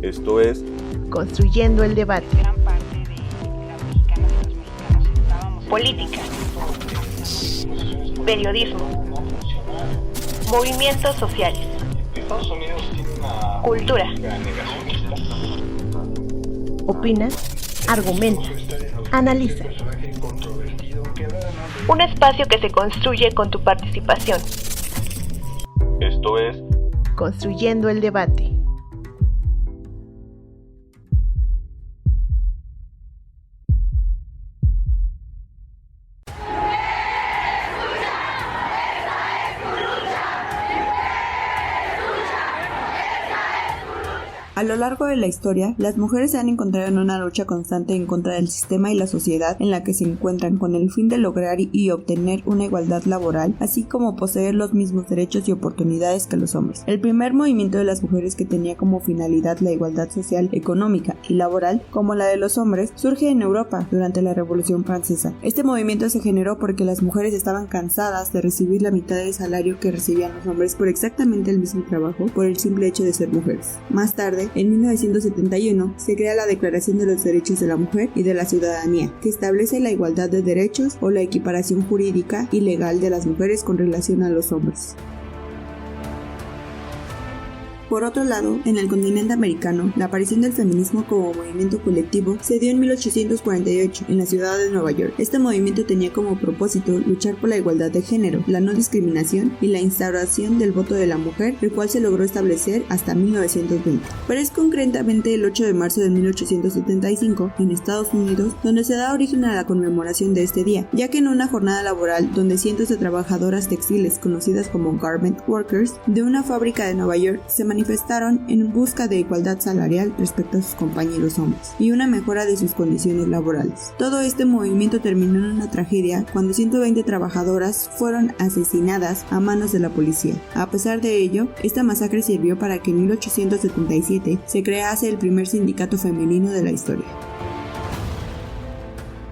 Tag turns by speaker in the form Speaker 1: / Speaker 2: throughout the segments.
Speaker 1: Esto es
Speaker 2: Construyendo el debate.
Speaker 3: Gran parte de las mexicanas y los mexicanos estábamos. Política, periodismo, movimientos sociales, cultura.
Speaker 2: Opina, argumenta, analiza.
Speaker 3: Un espacio que se construye con tu participación.
Speaker 1: Esto es
Speaker 2: Construyendo el debate.
Speaker 4: A lo largo de la historia, las mujeres se han encontrado en una lucha constante en contra del sistema y la sociedad en la que se encuentran con el fin de lograr y obtener una igualdad laboral, así como poseer los mismos derechos y oportunidades que los hombres. El primer movimiento de las mujeres que tenía como finalidad la igualdad social, económica y laboral, como la de los hombres, surge en Europa durante la Revolución Francesa. Este movimiento se generó porque las mujeres estaban cansadas de recibir la mitad del salario que recibían los hombres por exactamente el mismo trabajo por el simple hecho de ser mujeres. Más tarde, en 1971, se crea la Declaración de los Derechos de la Mujer y de la Ciudadanía, que establece la igualdad de derechos o la equiparación jurídica y legal de las mujeres con relación a los hombres. Por otro lado, en el continente americano, la aparición del feminismo como movimiento colectivo se dio en 1848 en la ciudad de Nueva York. Este movimiento tenía como propósito luchar por la igualdad de género, la no discriminación y la instauración del voto de la mujer, el cual se logró establecer hasta 1920. Pero es concretamente el 8 de marzo de 1875, en Estados Unidos, donde se da origen a la conmemoración de este día, ya que en una jornada laboral donde cientos de trabajadoras textiles conocidas como garment workers de una fábrica de Nueva York se manifestaron en busca de igualdad salarial respecto a sus compañeros hombres y una mejora de sus condiciones laborales. Todo este movimiento terminó en una tragedia cuando 120 trabajadoras fueron asesinadas a manos de la policía. A pesar de ello, esta masacre sirvió para que en 1877 se crease el primer sindicato femenino de la historia.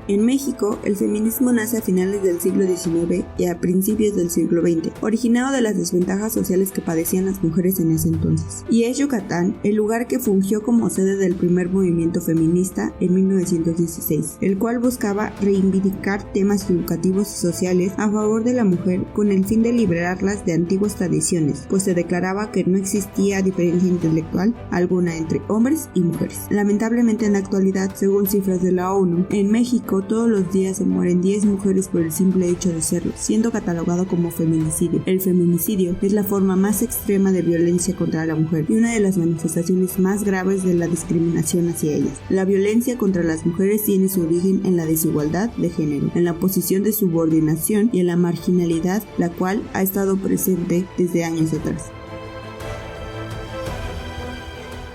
Speaker 4: En México, el feminismo nace a finales del siglo XIX y a principios del siglo XX, originado de las desventajas sociales que padecían las mujeres en ese entonces. Y es Yucatán el lugar que fungió como sede del primer movimiento feminista en 1916, el cual buscaba reivindicar temas educativos y sociales a favor de la mujer con el fin de liberarlas de antiguas tradiciones, pues se declaraba que no existía diferencia intelectual alguna entre hombres y mujeres. Lamentablemente en la actualidad, según cifras de la ONU, en México todos los días se mueren 10 mujeres por el simple hecho de serlo, siendo catalogado como feminicidio. El feminicidio es la forma más extrema de violencia contra la mujer y una de las manifestaciones más graves de la discriminación hacia ellas. La violencia contra las mujeres tiene su origen en la desigualdad de género, en la posición de subordinación y en la marginalidad, la cual ha estado presente desde años atrás.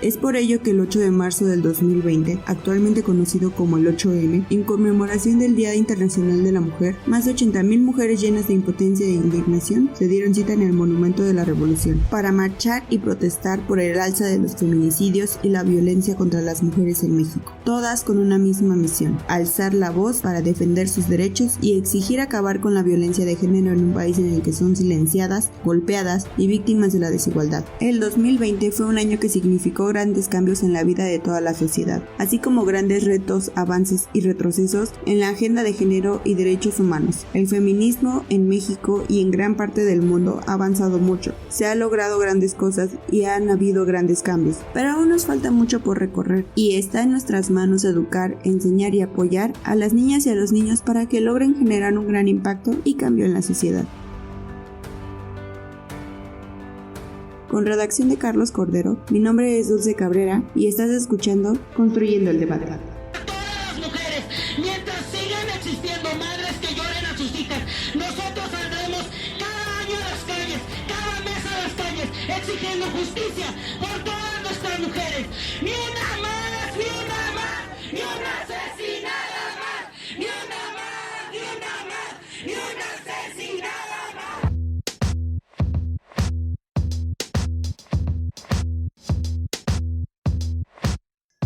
Speaker 4: Es por ello que el 8 de marzo del 2020, actualmente conocido como el 8M, en conmemoración del Día Internacional de la Mujer, más de 80,000 mujeres llenas de impotencia e indignación se dieron cita en el Monumento de la Revolución para marchar y protestar por el alza de los feminicidios y la violencia contra las mujeres en México, todas con una misma misión: alzar la voz para defender sus derechos y exigir acabar con la violencia de género en un país en el que son silenciadas, golpeadas y víctimas de la desigualdad. El 2020 fue un año que significó grandes cambios en la vida de toda la sociedad, así como grandes retos, avances y retrocesos en la agenda de género y derechos humanos. El feminismo en México y en gran parte del mundo ha avanzado mucho, se han logrado grandes cosas y han habido grandes cambios, pero aún nos falta mucho por recorrer y está en nuestras manos educar, enseñar y apoyar a las niñas y a los niños para que logren generar un gran impacto y cambio en la sociedad. Con redacción de Carlos Cordero, mi nombre es Dulce Cabrera y estás escuchando Construyendo el Debate.
Speaker 5: Todas las mujeres, mientras sigan existiendo madres que lloren a sus hijas, nosotros saldremos cada año a las calles, cada mes a las calles, exigiendo justicia por todas nuestras mujeres. Ni una más, ni una más, ni una asesinada más, ni una más, ni una más, ni una asesinada más.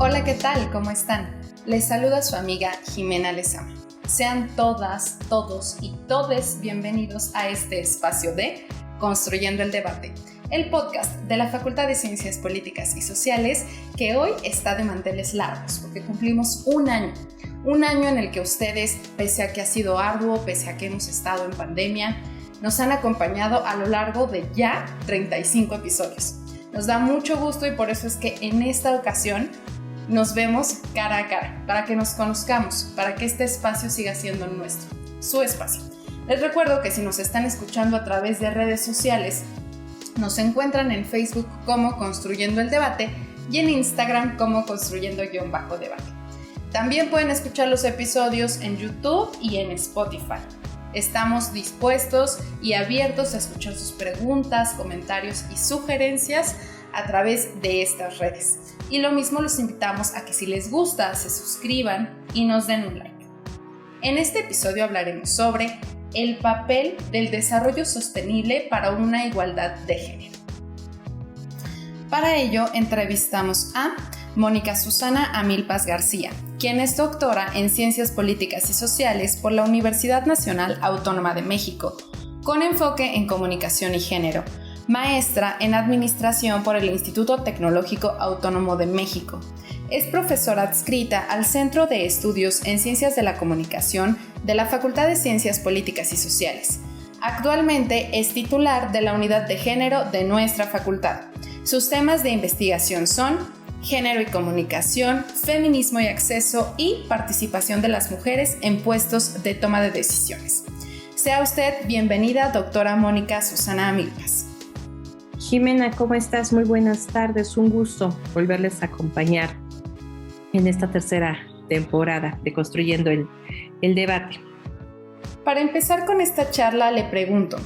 Speaker 6: Hola, ¿qué tal? ¿Cómo están? Les saluda su amiga Jimena Lezama. Sean todas, todos y todes bienvenidos a este espacio de Construyendo el Debate, el podcast de la Facultad de Ciencias Políticas y Sociales, que hoy está de manteles largos, porque cumplimos un año en el que ustedes, pese a que ha sido arduo, pese a que hemos estado en pandemia, nos han acompañado a lo largo de ya 35 episodios. Nos da mucho gusto y por eso es que en esta ocasión nos vemos cara a cara, para que nos conozcamos, para que este espacio siga siendo nuestro, su espacio. Les recuerdo que si nos están escuchando a través de redes sociales, nos encuentran en Facebook como Construyendo el Debate y en Instagram como Construyendo_Debate. También pueden escuchar los episodios en YouTube y en Spotify. Estamos dispuestos y abiertos a escuchar sus preguntas, comentarios y sugerencias a través de estas redes. Y lo mismo los invitamos a que si les gusta, se suscriban y nos den un like. En este episodio hablaremos sobre el papel del desarrollo sostenible para una igualdad de género. Para ello, entrevistamos a Mónica Susana Amilpas García, quien es doctora en Ciencias Políticas y Sociales por la Universidad Nacional Autónoma de México, con enfoque en Comunicación y Género, maestra en Administración por el Instituto Tecnológico Autónomo de México. Es profesora adscrita al Centro de Estudios en Ciencias de la Comunicación de la Facultad de Ciencias Políticas y Sociales. Actualmente es titular de la Unidad de Género de nuestra facultad. Sus temas de investigación son género y comunicación, feminismo y acceso y participación de las mujeres en puestos de toma de decisiones. Sea usted bienvenida, doctora Mónica Susana Amilpas.
Speaker 7: Jimena, ¿cómo estás? Muy buenas tardes, un gusto volverles a acompañar en esta tercera temporada de Construyendo el Debate.
Speaker 6: Para empezar con esta charla le pregunto,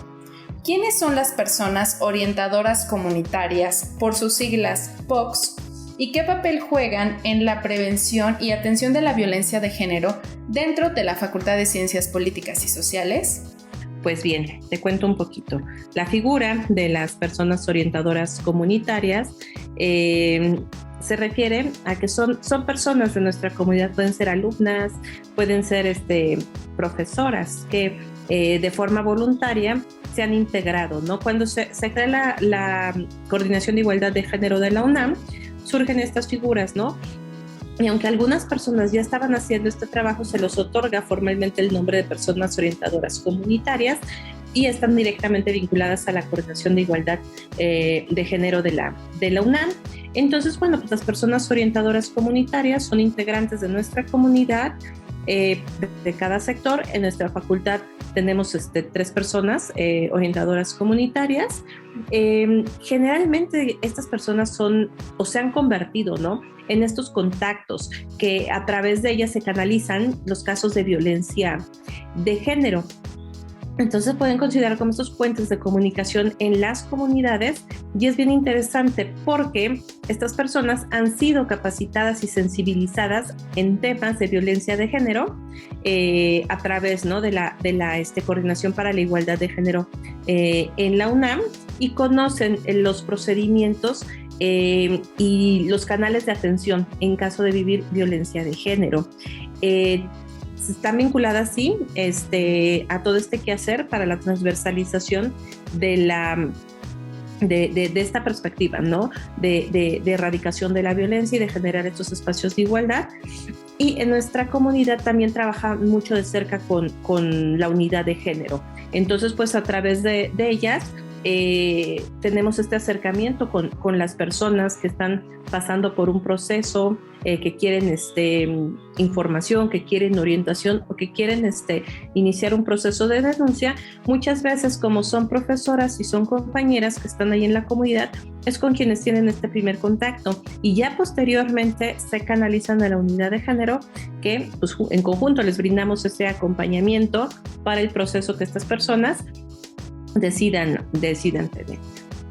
Speaker 6: ¿quiénes son las personas orientadoras comunitarias, por sus siglas POCS, y qué papel juegan en la prevención y atención de la violencia de género dentro de la Facultad de Ciencias Políticas y Sociales?
Speaker 7: Pues bien, te cuento un poquito. La figura de las personas orientadoras comunitarias se refiere a que son personas de nuestra comunidad, pueden ser alumnas, pueden ser profesoras que de forma voluntaria se han integrado, ¿no? Cuando se crea la Coordinación de Igualdad de Género de la UNAM, surgen estas figuras, ¿no? Y aunque algunas personas ya estaban haciendo este trabajo, se les otorga formalmente el nombre de personas orientadoras comunitarias y están directamente vinculadas a la Coordinación de Igualdad de Género de la UNAM. Entonces, bueno, pues las personas orientadoras comunitarias son integrantes de nuestra comunidad, de cada sector. En nuestra facultad tenemos 3 personas orientadoras comunitarias. Generalmente estas personas son o se han convertido, ¿no?, en estos contactos que a través de ellas se canalizan los casos de violencia de género. Entonces pueden considerar como estos puentes de comunicación en las comunidades, y es bien interesante porque estas personas han sido capacitadas y sensibilizadas en temas de violencia de género a través, ¿no?, de la Coordinación para la Igualdad de Género en la UNAM, y conocen los procedimientos y los canales de atención en caso de vivir violencia de género. Están vinculadas, sí, a todo este quehacer para la transversalización de esta perspectiva, ¿no?, de erradicación de la violencia y de generar estos espacios de igualdad. Y en nuestra comunidad también trabaja mucho de cerca con la unidad de género. Entonces, pues a través de ellas tenemos este acercamiento con las personas que están pasando por un proceso, que quieren información, que quieren orientación o que quieren iniciar un proceso de denuncia. Muchas veces, como son profesoras y son compañeras que están ahí en la comunidad, es con quienes tienen este primer contacto, y ya posteriormente se canalizan a la unidad de género, que pues, en conjunto les brindamos ese acompañamiento para el proceso que estas personas decidan tener.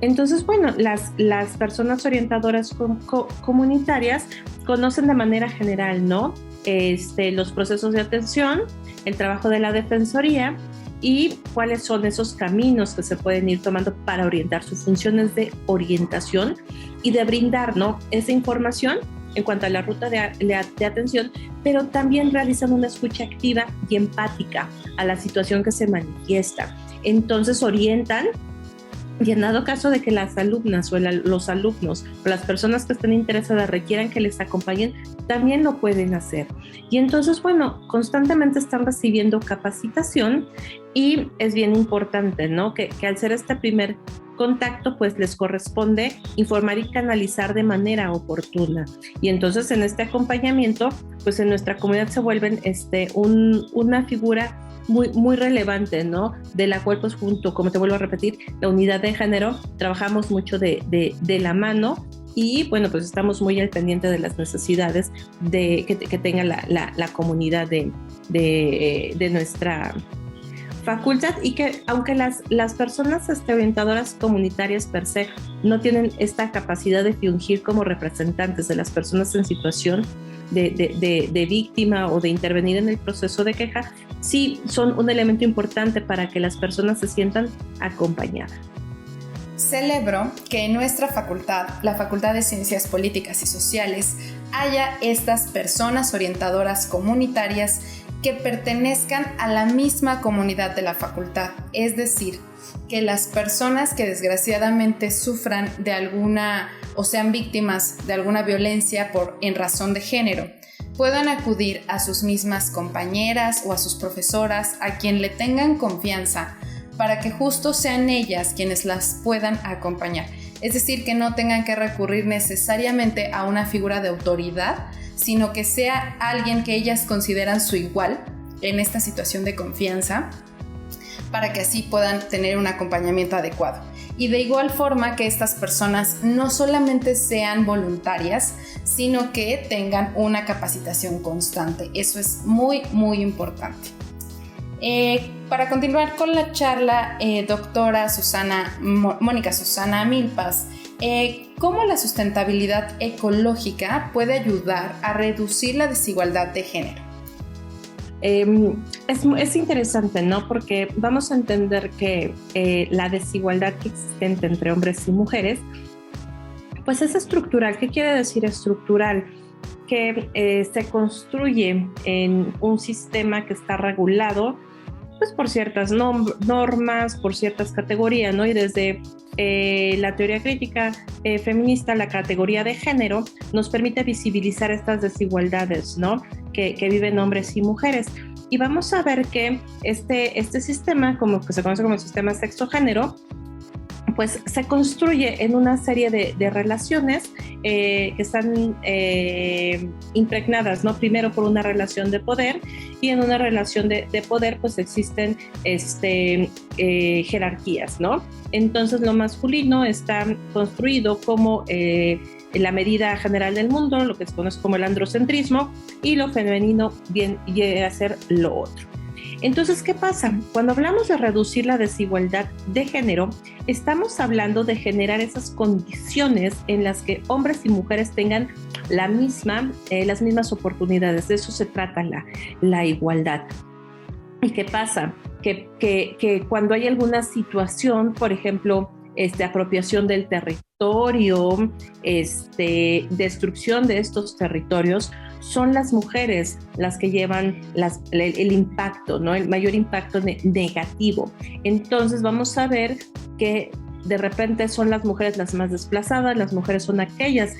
Speaker 7: Entonces, bueno, las personas orientadoras comunitarias conocen de manera general, ¿no?, los procesos de atención, el trabajo de la defensoría y cuáles son esos caminos que se pueden ir tomando para orientar. Sus funciones de orientación y de brindar, ¿no?, esa información en cuanto a la ruta de atención, pero también realizan una escucha activa y empática a la situación que se manifiesta. Entonces orientan Y en dado caso de que las alumnas o los alumnos o las personas que estén interesadas requieran que les acompañen, también lo pueden hacer. Y entonces, bueno, constantemente están recibiendo capacitación y es bien importante, ¿no? Que al ser este primer contacto, pues les corresponde informar y canalizar de manera oportuna. Y entonces en este acompañamiento, pues en nuestra comunidad se vuelven una figura muy relevante, ¿no? De la cual, pues junto, como te vuelvo a repetir, la unidad de género, trabajamos mucho de la mano y, bueno, pues estamos muy al pendiente de las necesidades que tenga la comunidad de nuestra facultad, y que aunque las personas orientadoras comunitarias per se no tienen esta capacidad de fungir como representantes de las personas en situación de víctima o de intervenir en el proceso de queja, sí son un elemento importante para que las personas se sientan acompañadas.
Speaker 6: Celebro que en nuestra facultad, la Facultad de Ciencias Políticas y Sociales, haya estas personas orientadoras comunitarias que pertenezcan a la misma comunidad de la facultad, es decir, que las personas que desgraciadamente sufran de alguna o sean víctimas de alguna violencia en razón de género, puedan acudir a sus mismas compañeras o a sus profesoras, a quien le tengan confianza, para que justo sean ellas quienes las puedan acompañar. Es decir, que no tengan que recurrir necesariamente a una figura de autoridad, sino que sea alguien que ellas consideran su igual en esta situación de confianza, para que así puedan tener un acompañamiento adecuado. Y de igual forma que estas personas no solamente sean voluntarias, sino que tengan una capacitación constante. Eso es muy importante. Para continuar con la charla, doctora Mónica Susana Milpas, ¿cómo la sustentabilidad ecológica puede ayudar a reducir la desigualdad de género?
Speaker 7: Es interesante, ¿no? Porque vamos a entender que la desigualdad que existe entre hombres y mujeres, pues es estructural. ¿Qué quiere decir estructural? Que se construye en un sistema que está regulado, pues por ciertas normas, por ciertas categorías, ¿no? Y desde la teoría crítica feminista, la categoría de género nos permite visibilizar estas desigualdades, ¿no? Que viven hombres y mujeres. Y vamos a ver que este sistema, como que se conoce como el sistema sexo-género, pues se construye en una serie de relaciones que están impregnadas, ¿no? Primero por una relación de poder, y en una relación de poder pues existen jerarquías, ¿no? Entonces lo masculino está construido como la medida general del mundo, lo que se conoce como el androcentrismo, y lo femenino llega a ser lo otro. Entonces, ¿qué pasa? Cuando hablamos de reducir la desigualdad de género, estamos hablando de generar esas condiciones en las que hombres y mujeres tengan las mismas oportunidades. De eso se trata la igualdad. ¿Y qué pasa? Que cuando hay alguna situación, por ejemplo, apropiación del territorio, destrucción de estos territorios, son las mujeres las que llevan el impacto, ¿no? El mayor impacto negativo. Entonces vamos a ver que de repente son las mujeres las más desplazadas, las mujeres son aquellas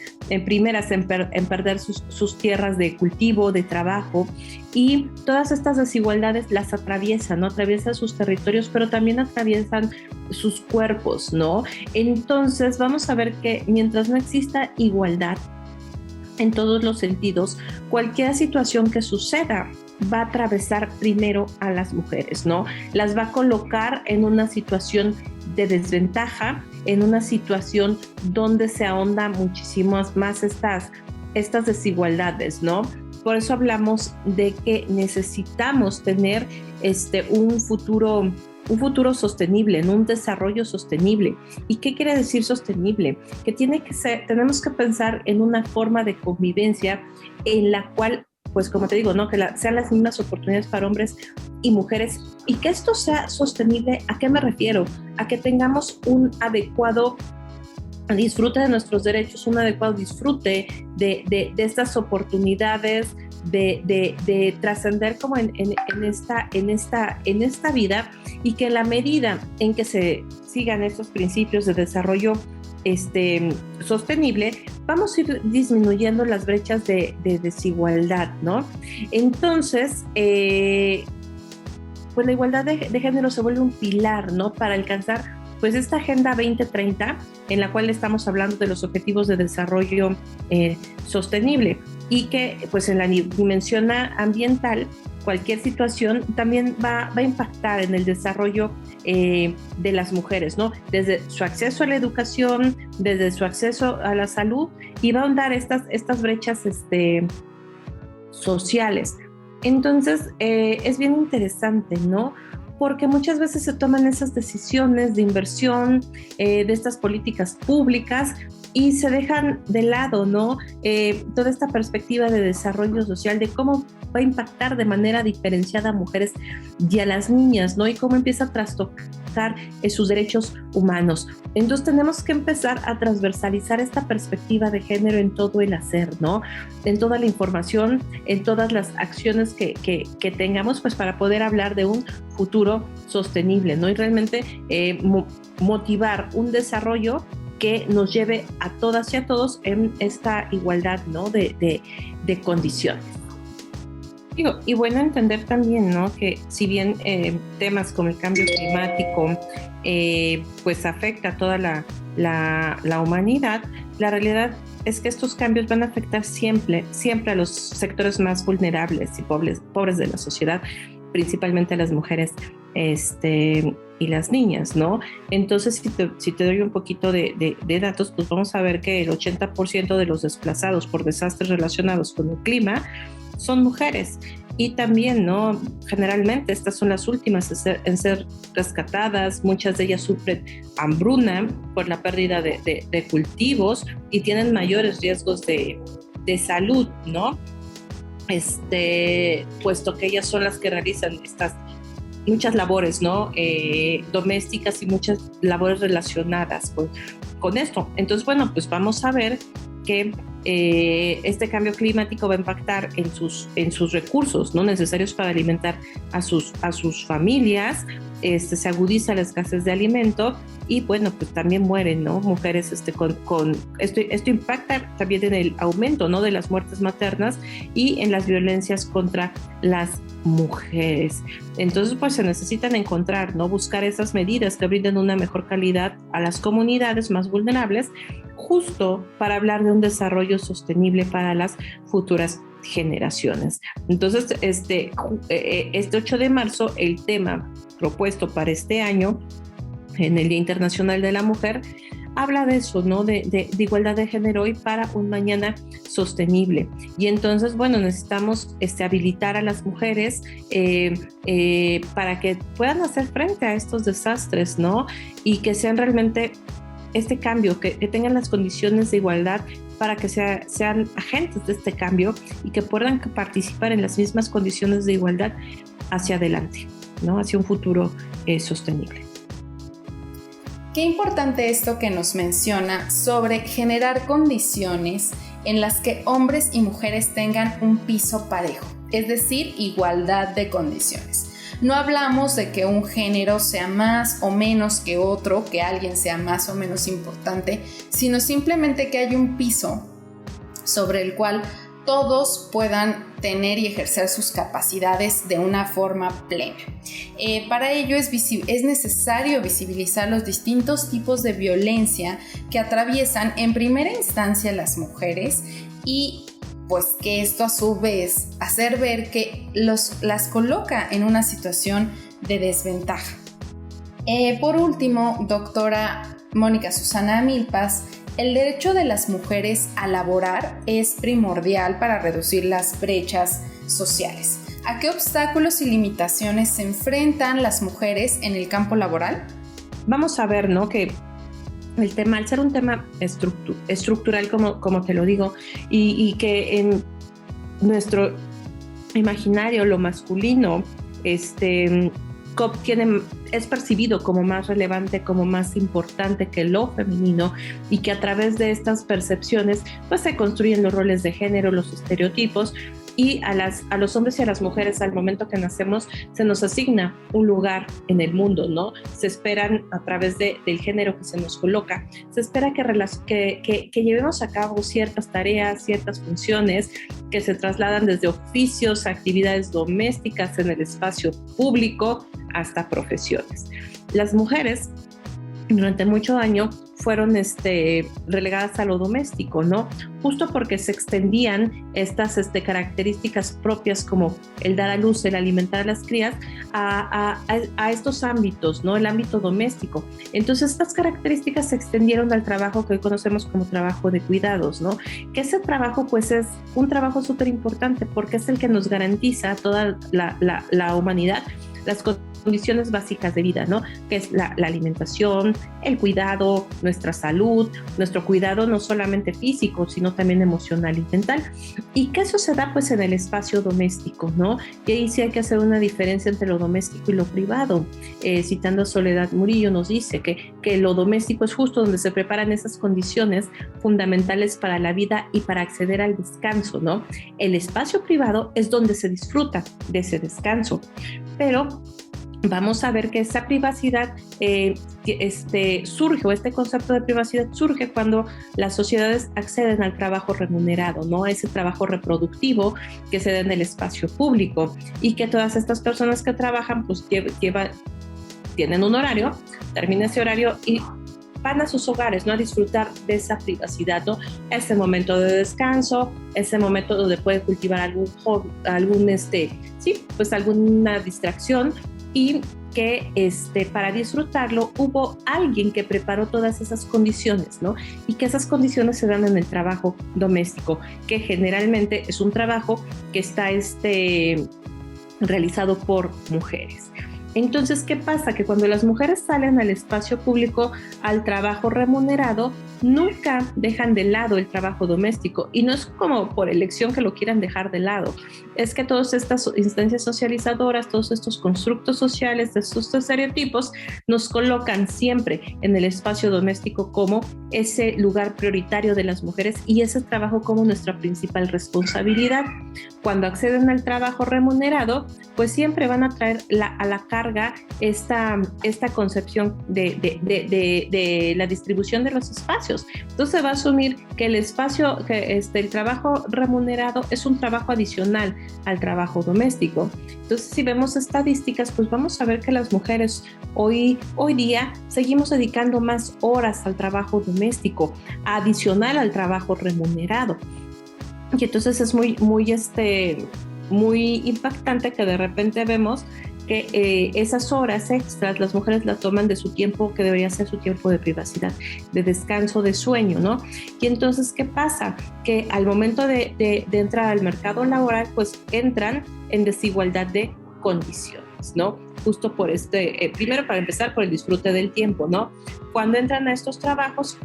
Speaker 7: primeras en perder sus tierras de cultivo, de trabajo, y todas estas desigualdades las atraviesan, ¿no? Atraviesan sus territorios, pero también atraviesan sus cuerpos, ¿no? Entonces vamos a ver que mientras no exista igualdad en todos los sentidos, cualquier situación que suceda va a atravesar primero a las mujeres, ¿no? Las va a colocar en una situación de desventaja, en una situación donde se ahonda muchísimo más estas desigualdades, ¿no? Por eso hablamos de que necesitamos tener un futuro sostenible, ¿no? Un desarrollo sostenible. ¿Y qué quiere decir sostenible? Que tenemos que pensar en una forma de convivencia en la cual, pues como te digo, ¿no? Que sean las mismas oportunidades para hombres y mujeres, y que esto sea sostenible. ¿A qué me refiero? A que tengamos un adecuado disfrute de nuestros derechos, un adecuado disfrute de estas oportunidades, de trascender como en esta vida, y que en la medida en que se sigan estos principios de desarrollo sostenible, vamos a ir disminuyendo las brechas de desigualdad, ¿no? Entonces, pues la igualdad de género se vuelve un pilar, ¿no? Para alcanzar pues esta Agenda 2030, en la cual estamos hablando de los objetivos de desarrollo sostenible, y que pues en la dimensión ambiental, cualquier situación también va a impactar en el desarrollo de las mujeres, ¿no? Desde su acceso a la educación, desde su acceso a la salud, y va a ahondar estas brechas sociales. Entonces, es bien interesante, ¿no? Porque muchas veces se toman esas decisiones de inversión, de estas políticas públicas, y se dejan de lado, ¿no? Toda esta perspectiva de desarrollo social, de cómo va a impactar de manera diferenciada a mujeres y a las niñas, ¿no? Y cómo empieza a trastocar sus derechos humanos. Entonces tenemos que empezar a transversalizar esta perspectiva de género en todo el hacer, ¿no? En toda la información, en todas las acciones que tengamos, pues para poder hablar de un futuro sostenible, ¿no? Y realmente motivar un desarrollo que nos lleve a todas y a todos en esta igualdad, ¿no? de condiciones. Y bueno, entender también, ¿no? Que si bien temas como el cambio climático pues afecta a toda la humanidad, la realidad es que estos cambios van a afectar siempre a los sectores más vulnerables y pobres de la sociedad, principalmente a las mujeres y las niñas, ¿no? Entonces, si te doy un poquito de datos, pues vamos a ver que el 80% de los desplazados por desastres relacionados con el clima son mujeres. Y también, ¿no? Generalmente estas son las últimas en ser rescatadas. Muchas de ellas sufren hambruna por la pérdida de cultivos y tienen mayores riesgos de salud, ¿no? Puesto que ellas son las que realizan muchas labores, ¿no? Domésticas, y muchas labores relacionadas con esto. Entonces, bueno, pues vamos a ver que este cambio climático va a impactar en sus recursos, ¿no? Necesarios para alimentar a sus familias. Se agudiza la escasez de alimento, y bueno, pues también mueren, ¿no? Mujeres esto impacta también en el aumento, ¿no? De las muertes maternas y en las violencias contra las mujeres. Entonces, pues se necesitan encontrar, ¿no? Buscar esas medidas que brinden una mejor calidad a las comunidades más vulnerables, justo para hablar de un desarrollo sostenible para las futuras generaciones. Entonces, este 8 de marzo, el tema propuesto para este año, en el Día Internacional de la Mujer, habla de eso, ¿no? De igualdad de género y para un mañana sostenible. Y entonces, bueno, necesitamos habilitar a las mujeres para que puedan hacer frente a estos desastres, ¿no? Y que sean realmente este cambio, que tengan las condiciones de igualdad para que sean agentes de este cambio y que puedan participar en las mismas condiciones de igualdad hacia adelante, ¿no? Hacia un futuro sostenible.
Speaker 6: Qué importante esto que nos menciona sobre generar condiciones en las que hombres y mujeres tengan un piso parejo, es decir, igualdad de condiciones. No hablamos de que un género sea más o menos que otro, que alguien sea más o menos importante, sino simplemente que haya un piso sobre el cual todos puedan tener y ejercer sus capacidades de una forma plena. Para ello es necesario visibilizar los distintos tipos de violencia que atraviesan en primera instancia las mujeres, y pues que esto a su vez hacer ver que las coloca en una situación de desventaja. Por último, doctora Mónica Susana Amilpas, el derecho de las mujeres a laborar es primordial para reducir las brechas sociales. ¿A qué obstáculos y limitaciones se enfrentan las mujeres en el campo laboral?
Speaker 7: Vamos a ver, ¿no? Que el tema, al ser un tema estructural, como te lo digo, y que en nuestro imaginario lo masculino es percibido como más relevante, como más importante que lo femenino, y que a través de estas percepciones pues se construyen los roles de género, los estereotipos, y a los hombres y a las mujeres al momento que nacemos se nos asigna un lugar en el mundo, ¿no? Se esperan a través del género que se nos coloca, se espera que llevemos a cabo ciertas tareas, ciertas funciones que se trasladan desde oficios, actividades domésticas en el espacio público hasta profesiones. Las mujeres durante mucho año fueron relegadas a lo doméstico, ¿no? Justo porque se extendían estas características propias como el dar a luz, el alimentar a las crías a estos ámbitos, ¿no? El ámbito doméstico. Entonces estas características se extendieron al trabajo que hoy conocemos como trabajo de cuidados, ¿no? Que ese trabajo pues es un trabajo súper importante porque es el que nos garantiza a toda la humanidad las condiciones básicas de vida, ¿no? Que es la alimentación, el cuidado, nuestra salud, nuestro cuidado no solamente físico, sino también emocional y mental. Y que eso se da pues en el doméstico, ¿no? Y ahí sí hay que hacer una diferencia entre lo doméstico y lo privado. Citando a Soledad Murillo nos dice que lo doméstico es justo donde se preparan esas condiciones fundamentales para la vida y para acceder al descanso, ¿no? El espacio privado es donde se disfruta de ese descanso, pero vamos a ver que esa privacidad surge, o este concepto de privacidad surge cuando las sociedades acceden al trabajo remunerado, ¿no? Ese trabajo reproductivo que se da en el espacio público y que todas estas personas que trabajan pues tienen un horario, termina ese horario y van a sus hogares, ¿no? A disfrutar de esa privacidad, ¿no? Ese momento de descanso, ese momento donde puede cultivar algún hobby, alguna distracción, y que para disfrutarlo hubo alguien que preparó todas esas condiciones, ¿no? Y que esas condiciones se dan en el trabajo doméstico, que generalmente es un trabajo que está realizado por mujeres. Entonces, ¿qué pasa? Que cuando las mujeres salen al espacio público, al trabajo remunerado, nunca dejan de lado el trabajo doméstico. Y no es como por elección que lo quieran dejar de lado. Es que todas estas instancias socializadoras, todos estos constructos sociales, estos estereotipos, nos colocan siempre en el espacio doméstico como ese lugar prioritario de las mujeres y ese trabajo como nuestra principal responsabilidad. Cuando acceden al trabajo remunerado, pues siempre van a traer a la carga esta concepción de la distribución de los espacios. Entonces va a asumir que el trabajo remunerado es un trabajo adicional al trabajo doméstico. Entonces, si vemos estadísticas, pues vamos a ver que las mujeres hoy día seguimos dedicando más horas al trabajo doméstico, adicional al trabajo remunerado. Y entonces es muy impactante que de repente vemos que esas horas extras las mujeres las toman de su tiempo que debería ser su tiempo de privacidad, de descanso, de sueño, ¿no? Y entonces, ¿qué pasa? Que al momento de entrar al mercado laboral, pues entran en desigualdad de condiciones, ¿no? Justo por primero para empezar por el disfrute del tiempo, ¿no? Cuando entran a estos trabajos,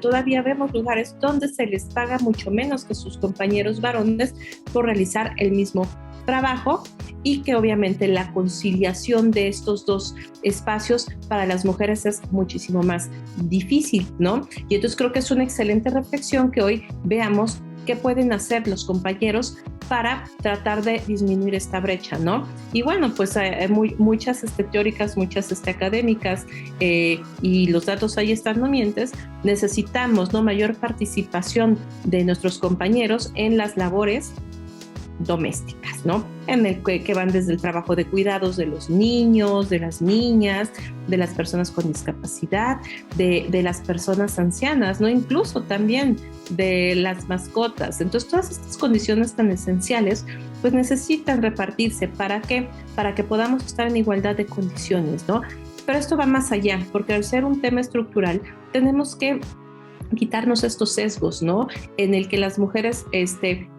Speaker 7: todavía vemos lugares donde se les paga mucho menos que sus compañeros varones por realizar el mismo trabajo y que obviamente la conciliación de estos dos espacios para las mujeres es muchísimo más difícil, ¿no? Y entonces creo que es una excelente reflexión que hoy veamos qué pueden hacer los compañeros para tratar de disminuir esta brecha, ¿no? Y bueno, pues muchas teóricas, muchas académicas y los datos ahí están, no mientes, necesitamos, ¿no?, mayor participación de nuestros compañeros en las labores domésticas, ¿no? En el que van desde el trabajo de cuidados de los niños, de las niñas, de las personas con discapacidad, de las personas ancianas, ¿no? Incluso también de las mascotas. Entonces, todas estas condiciones tan esenciales, pues necesitan repartirse. ¿Para qué? Para que podamos estar en igualdad de condiciones, ¿no? Pero esto va más allá, porque al ser un tema estructural, tenemos que quitarnos estos sesgos, ¿no? En el que las mujeres, de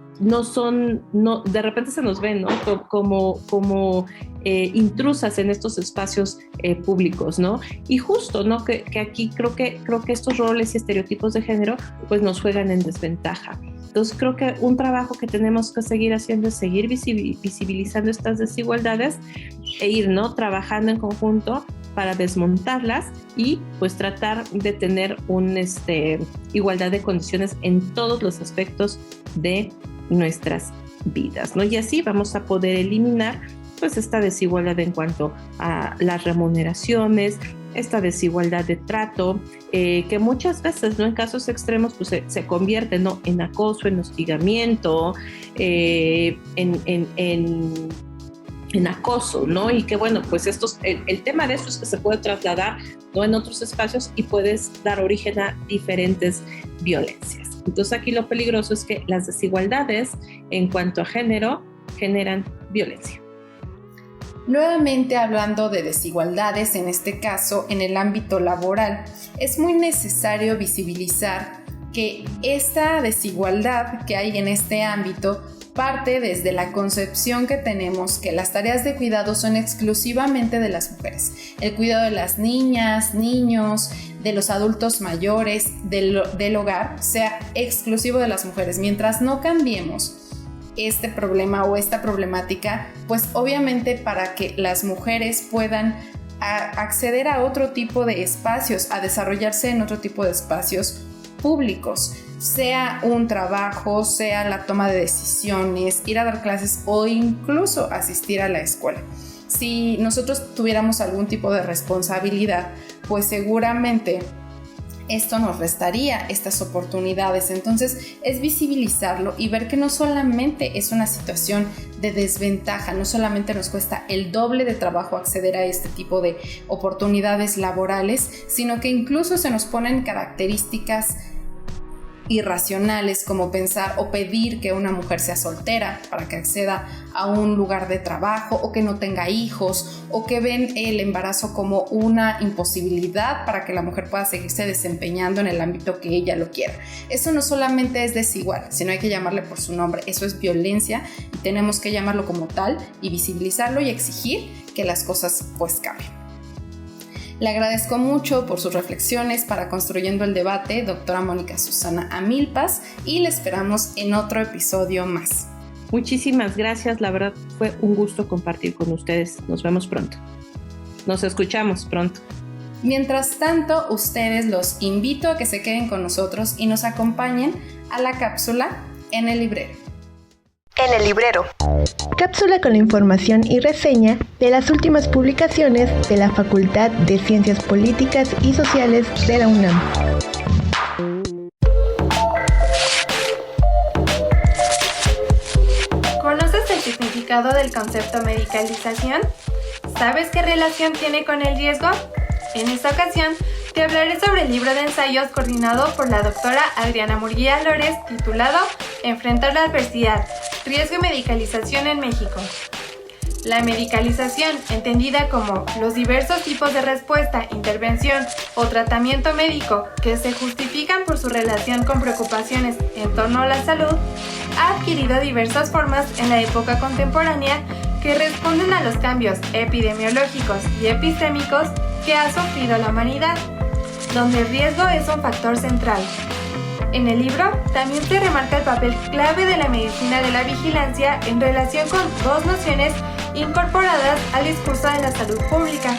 Speaker 7: repente se nos ven, ¿no?, como intrusas en estos espacios públicos, ¿no? Y justo, ¿no?, que aquí creo que estos roles y estereotipos de género pues nos juegan en desventaja. Entonces creo que un trabajo que tenemos que seguir haciendo es seguir visibilizando estas desigualdades e ir, ¿no?, trabajando en conjunto para desmontarlas y pues tratar de tener una igualdad de condiciones en todos los aspectos de nuestras vidas, ¿no? Y así vamos a poder eliminar pues esta desigualdad en cuanto a las remuneraciones, esta desigualdad de trato, que muchas veces, ¿no?, en casos extremos pues se convierte, ¿no?, en acoso, en hostigamiento, en acoso, ¿no? Y que bueno, pues el tema de esto es que se puede trasladar, ¿no?, en otros espacios y puedes dar origen a diferentes violencias. Entonces aquí lo peligroso es que las desigualdades en cuanto a género generan violencia.
Speaker 6: Nuevamente hablando de desigualdades, en este caso en el ámbito laboral, es muy necesario visibilizar que esta desigualdad que hay en este ámbito parte desde la concepción que tenemos que las tareas de cuidado son exclusivamente de las mujeres. El cuidado de las niñas, niños, de los adultos mayores, del hogar, sea exclusivo de las mujeres. Mientras no cambiemos este problema o esta problemática, pues obviamente para que las mujeres puedan acceder a otro tipo de espacios, a desarrollarse en otro tipo de espacios públicos, sea un trabajo, sea la toma de decisiones, ir a dar clases o incluso asistir a la escuela. Si nosotros tuviéramos algún tipo de responsabilidad, pues seguramente esto nos restaría estas oportunidades. Entonces es visibilizarlo y ver que no solamente es una situación de desventaja, no solamente nos cuesta el doble de trabajo acceder a este tipo de oportunidades laborales, sino que incluso se nos ponen características irracionales como pensar o pedir que una mujer sea soltera para que acceda a un lugar de trabajo, o que no tenga hijos, o que ven el embarazo como una imposibilidad para que la mujer pueda seguirse desempeñando en el ámbito que ella lo quiera. Eso no solamente es desigual, sino hay que llamarle por su nombre. Eso es violencia y tenemos que llamarlo como tal y visibilizarlo y exigir que las cosas pues cambien. Le agradezco mucho por sus reflexiones para Construyendo el Debate, doctora Mónica Susana Amilpas, y le esperamos en otro episodio más.
Speaker 7: Muchísimas gracias, la verdad fue un gusto compartir con ustedes. Nos vemos pronto. Nos escuchamos pronto.
Speaker 6: Mientras tanto, ustedes los invito a que se queden con nosotros y nos acompañen a la cápsula En el Librero.
Speaker 2: En el Librero. Cápsula con la información y reseña de las últimas publicaciones de la Facultad de Ciencias Políticas y Sociales de la UNAM.
Speaker 8: ¿Conoces el significado del concepto medicalización? ¿Sabes qué relación tiene con el riesgo? En esta ocasión te hablaré sobre el libro de ensayos coordinado por la doctora Adriana Murguía Lores titulado Enfrentar la adversidad, riesgo y medicalización en México. La medicalización, entendida como los diversos tipos de respuesta, intervención o tratamiento médico que se justifican por su relación con preocupaciones en torno a la salud, ha adquirido diversas formas en la época contemporánea que responden a los cambios epidemiológicos y epistémicos que ha sufrido la humanidad, donde el riesgo es un factor central. En el libro también se remarca el papel clave de la medicina de la vigilancia en relación con dos nociones incorporadas al discurso de la salud pública: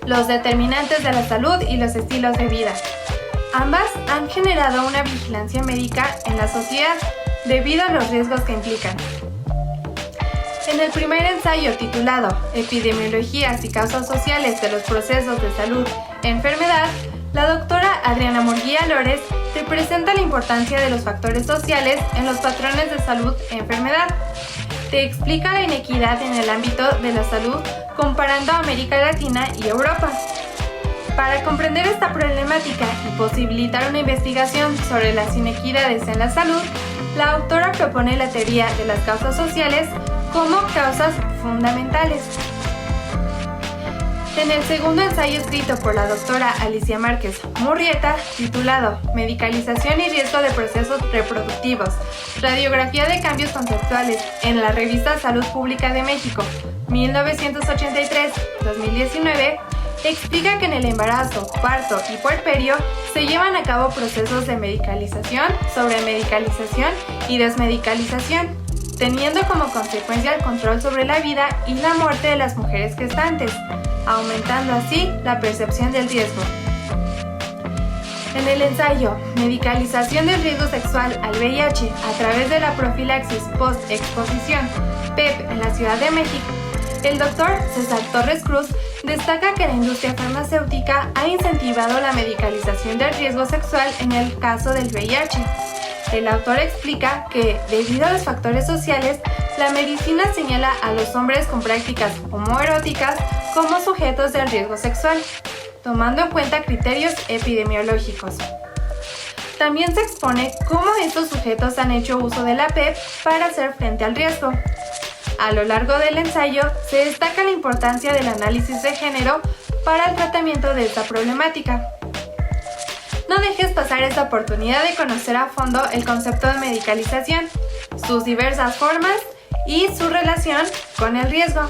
Speaker 8: los determinantes de la salud y los estilos de vida. Ambas han generado una vigilancia médica en la sociedad debido a los riesgos que implican. En el primer ensayo titulado Epidemiologías y causas sociales de los procesos de salud e enfermedad, la doctora Adriana Murguía Lores te presenta la importancia de los factores sociales en los patrones de salud e enfermedad. Te explica la inequidad en el ámbito de la salud comparando a América Latina y Europa. Para comprender esta problemática y posibilitar una investigación sobre las inequidades en la salud, la autora propone la teoría de las causas sociales como causas fundamentales. En el segundo ensayo escrito por la doctora Alicia Márquez Murrieta, titulado Medicalización y riesgo de procesos reproductivos, radiografía de cambios conceptuales en la revista Salud Pública de México, 1983-2019, explica que en el embarazo, parto y puerperio se llevan a cabo procesos de medicalización, sobremedicalización y desmedicalización, teniendo como consecuencia el control sobre la vida y la muerte de las mujeres gestantes, aumentando así la percepción del riesgo. En el ensayo Medicalización del riesgo sexual al VIH a través de la profilaxis post-exposición, PEP, en la Ciudad de México, el doctor César Torres Cruz destaca que la industria farmacéutica ha incentivado la medicalización del riesgo sexual en el caso del VIH. El autor explica que, debido a los factores sociales, la medicina señala a los hombres con prácticas homoeróticas como sujetos de riesgo sexual, tomando en cuenta criterios epidemiológicos. También se expone cómo estos sujetos han hecho uso de la PEP para hacer frente al riesgo. A lo largo del ensayo se destaca la importancia del análisis de género para el tratamiento de esta problemática. No dejes pasar esta oportunidad de conocer a fondo el concepto de medicalización, sus diversas formas y su relación con el riesgo.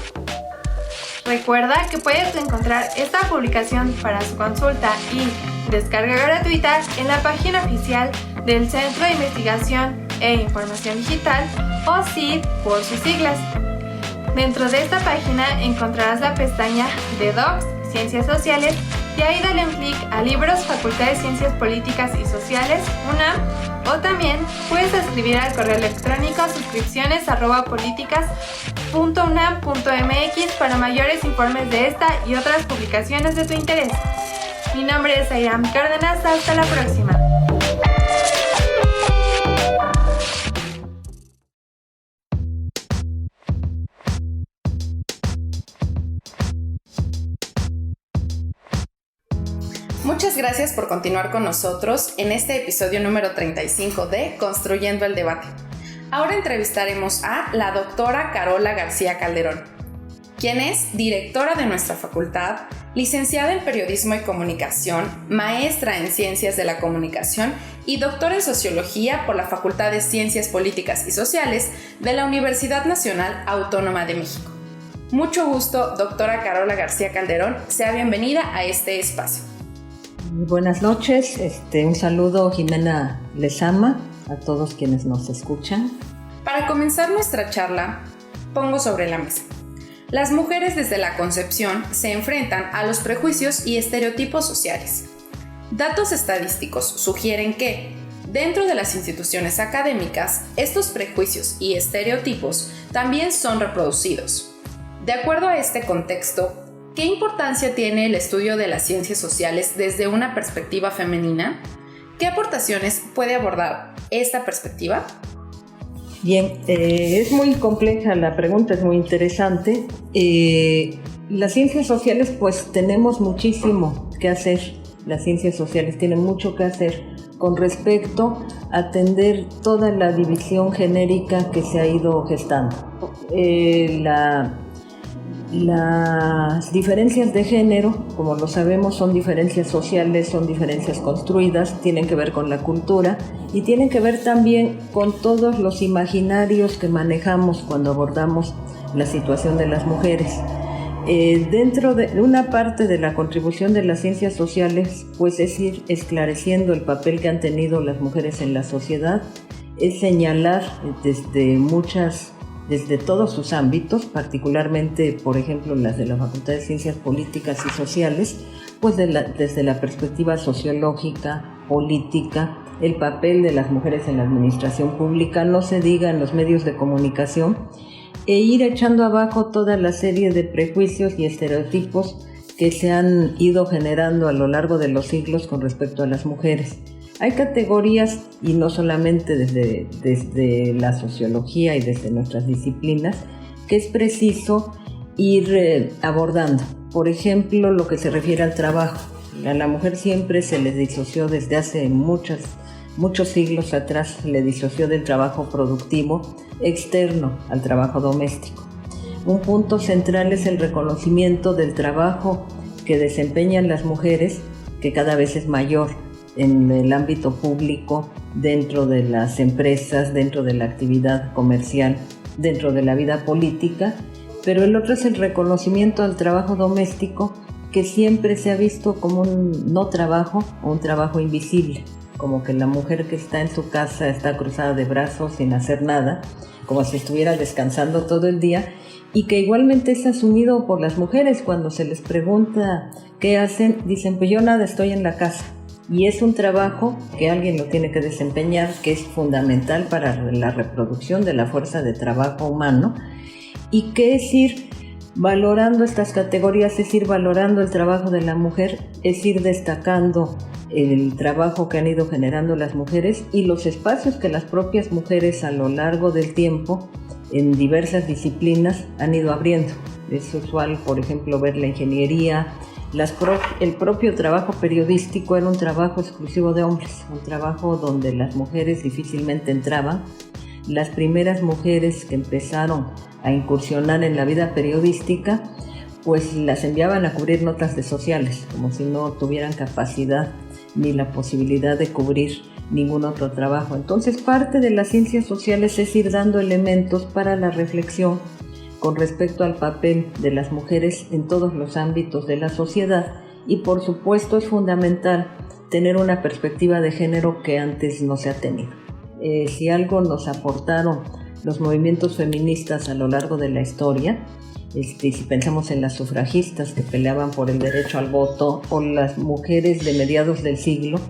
Speaker 8: Recuerda que puedes encontrar esta publicación para su consulta y descarga gratuita en la página oficial del Centro de Investigación e Información Digital, o CID por sus siglas. Dentro de esta página encontrarás la pestaña de Docs, Ciencias Sociales, y ahí dale un clic a Libros, Facultad de Ciencias Políticas y Sociales, UNAM, o también puedes escribir al correo electrónico suscripciones@políticas.unam.mx para mayores informes de esta y otras publicaciones de tu interés. Mi nombre es Airam Cárdenas, hasta la próxima.
Speaker 6: Muchas gracias por continuar con nosotros en este episodio número 35 de Construyendo el Debate. Ahora entrevistaremos a la doctora Carola García Calderón, quien es directora de nuestra facultad, licenciada en Periodismo y Comunicación, maestra en Ciencias de la Comunicación y doctora en Sociología por la Facultad de Ciencias Políticas y Sociales de la Universidad Nacional Autónoma de México. Mucho gusto, doctora Carola García Calderón, sea bienvenida a este espacio.
Speaker 9: Buenas noches, un saludo Jimena Lezama a todos quienes nos escuchan.
Speaker 6: Para comenzar nuestra charla, pongo sobre la mesa. Las mujeres desde la concepción se enfrentan a los prejuicios y estereotipos sociales. Datos estadísticos sugieren que, dentro de las instituciones académicas, estos prejuicios y estereotipos también son reproducidos. De acuerdo a este contexto, ¿qué importancia tiene el estudio de las ciencias sociales desde una perspectiva femenina? ¿Qué aportaciones puede abordar esta perspectiva?
Speaker 9: Bien, es muy compleja la pregunta, es muy interesante. Las ciencias sociales, pues tenemos muchísimo que hacer. Las ciencias sociales tienen mucho que hacer con respecto a atender toda la división genérica que se ha ido gestando. Las diferencias de género, como lo sabemos, son diferencias sociales, son diferencias construidas, tienen que ver con la cultura y tienen que ver también con todos los imaginarios que manejamos cuando abordamos la situación de las mujeres. Dentro de una parte de la contribución de las ciencias sociales, pues es ir esclareciendo el papel que han tenido las mujeres en la sociedad, es señalar desde todos sus ámbitos, particularmente, por ejemplo, las de la Facultad de Ciencias Políticas y Sociales, pues desde la perspectiva sociológica, política, el papel de las mujeres en la administración pública, no se diga en los medios de comunicación, e ir echando abajo toda la serie de prejuicios y estereotipos que se han ido generando a lo largo de los siglos con respecto a las mujeres. Hay categorías, y no solamente desde la sociología y desde nuestras disciplinas, que es preciso ir abordando. Por ejemplo, lo que se refiere al trabajo. A la mujer siempre se le disoció desde hace muchos siglos atrás, se le disoció del trabajo productivo externo al trabajo doméstico. Un punto central es el reconocimiento del trabajo que desempeñan las mujeres, que cada vez es mayor en el ámbito público, dentro de las empresas, dentro de la actividad comercial, dentro de la vida política, pero el otro es el reconocimiento al trabajo doméstico, que siempre se ha visto como un no trabajo o un trabajo invisible, como que la mujer que está en su casa está cruzada de brazos sin hacer nada, como si estuviera descansando todo el día, y que igualmente es asumido por las mujeres. Cuando se les pregunta qué hacen, dicen, pues yo nada, estoy en la casa. y es un trabajo que alguien lo tiene que desempeñar, que es fundamental para la reproducción de la fuerza de trabajo humano, y que es ir valorando estas categorías, es ir valorando el trabajo de la mujer, es ir destacando el trabajo que han ido generando las mujeres y los espacios que las propias mujeres a lo largo del tiempo en diversas disciplinas han ido abriendo. Es usual, por ejemplo, ver la ingeniería, el propio trabajo periodístico era un trabajo exclusivo de hombres, un trabajo donde las mujeres difícilmente entraban. Las primeras mujeres que empezaron a incursionar en la vida periodística, pues las enviaban a cubrir notas de sociales, como si no tuvieran capacidad ni la posibilidad de cubrir ningún otro trabajo. Entonces, parte de las ciencias sociales es ir dando elementos para la reflexión con respecto al papel de las mujeres en todos los ámbitos de la sociedad, y por supuesto es fundamental tener una perspectiva de género que antes no se ha tenido. Si algo nos aportaron los movimientos feministas a lo largo de la historia, si pensamos en las sufragistas que peleaban por el derecho al voto, o las mujeres de mediados del siglo,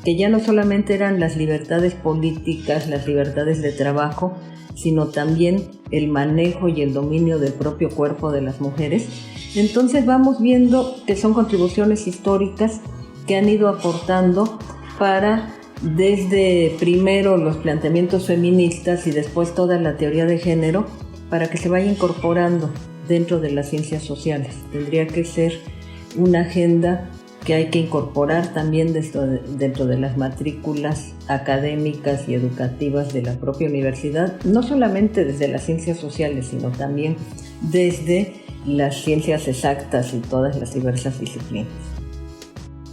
Speaker 9: que ya no solamente eran las libertades políticas, las libertades de trabajo, sino también el manejo y el dominio del propio cuerpo de las mujeres. Entonces vamos viendo que son contribuciones históricas que han ido aportando para, desde primero los planteamientos feministas y después toda la teoría de género, para que se vaya incorporando dentro de las ciencias sociales. Tendría que ser una agenda que hay que incorporar también dentro de las matrículas académicas y educativas de la propia universidad, no solamente desde las ciencias sociales, sino también desde las ciencias exactas y todas las diversas disciplinas.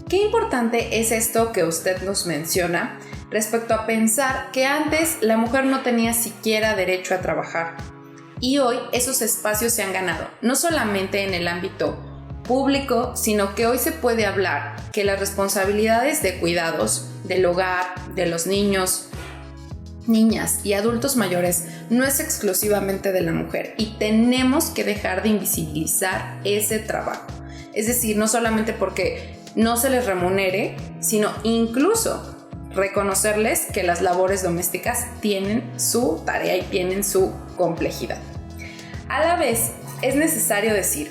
Speaker 6: Qué importante es esto que usted nos menciona respecto a pensar que antes la mujer no tenía siquiera derecho a trabajar, y hoy esos espacios se han ganado, no solamente en el ámbito público, sino que hoy se puede hablar que las responsabilidades de cuidados del hogar, de los niños, niñas y adultos mayores no es exclusivamente de la mujer, y tenemos que dejar de invisibilizar ese trabajo. Es decir, no solamente porque no se les remunere, sino incluso reconocerles que las labores domésticas tienen su tarea y tienen su complejidad. A la vez, es necesario decir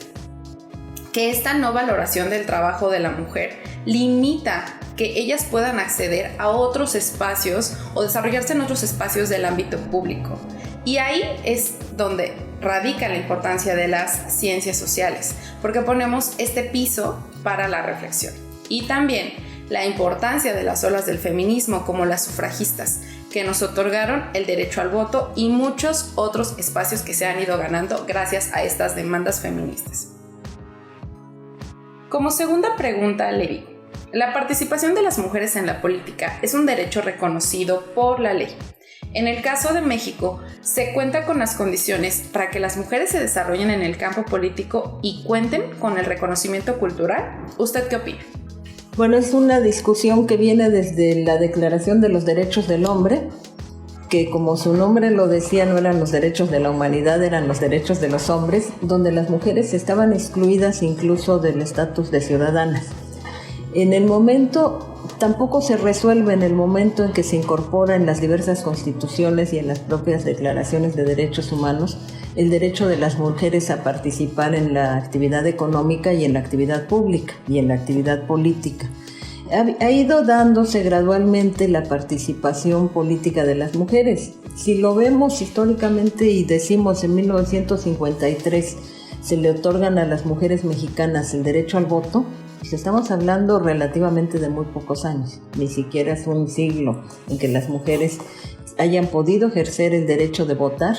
Speaker 6: que esta no valoración del trabajo de la mujer limita que ellas puedan acceder a otros espacios o desarrollarse en otros espacios del ámbito público. Y ahí es donde radica la importancia de las ciencias sociales, porque ponemos este piso para la reflexión. Y también la importancia de las olas del feminismo, como las sufragistas, que nos otorgaron el derecho al voto, y muchos otros espacios que se han ido ganando gracias a estas demandas feministas. Como segunda pregunta le digo, la participación de las mujeres en la política es un derecho reconocido por la ley. En el caso de México, se cuenta con las condiciones para que las mujeres se desarrollen en el campo político y cuenten con el reconocimiento cultural. ¿Usted qué opina?
Speaker 9: Bueno, es una discusión que viene desde la Declaración de los Derechos del Hombre, que, como su nombre lo decía, no eran los derechos de la humanidad, eran los derechos de los hombres, donde las mujeres estaban excluidas incluso del estatus de ciudadanas. En el momento, tampoco se resuelve en el momento en que se incorpora en las diversas constituciones y en las propias declaraciones de derechos humanos el derecho de las mujeres a participar en la actividad económica y en la actividad pública y en la actividad política. Ha ido dándose gradualmente la participación política de las mujeres. Si lo vemos históricamente y decimos en 1953 se le otorgan a las mujeres mexicanas el derecho al voto, pues estamos hablando relativamente de muy pocos años, ni siquiera es un siglo en que las mujeres hayan podido ejercer el derecho de votar,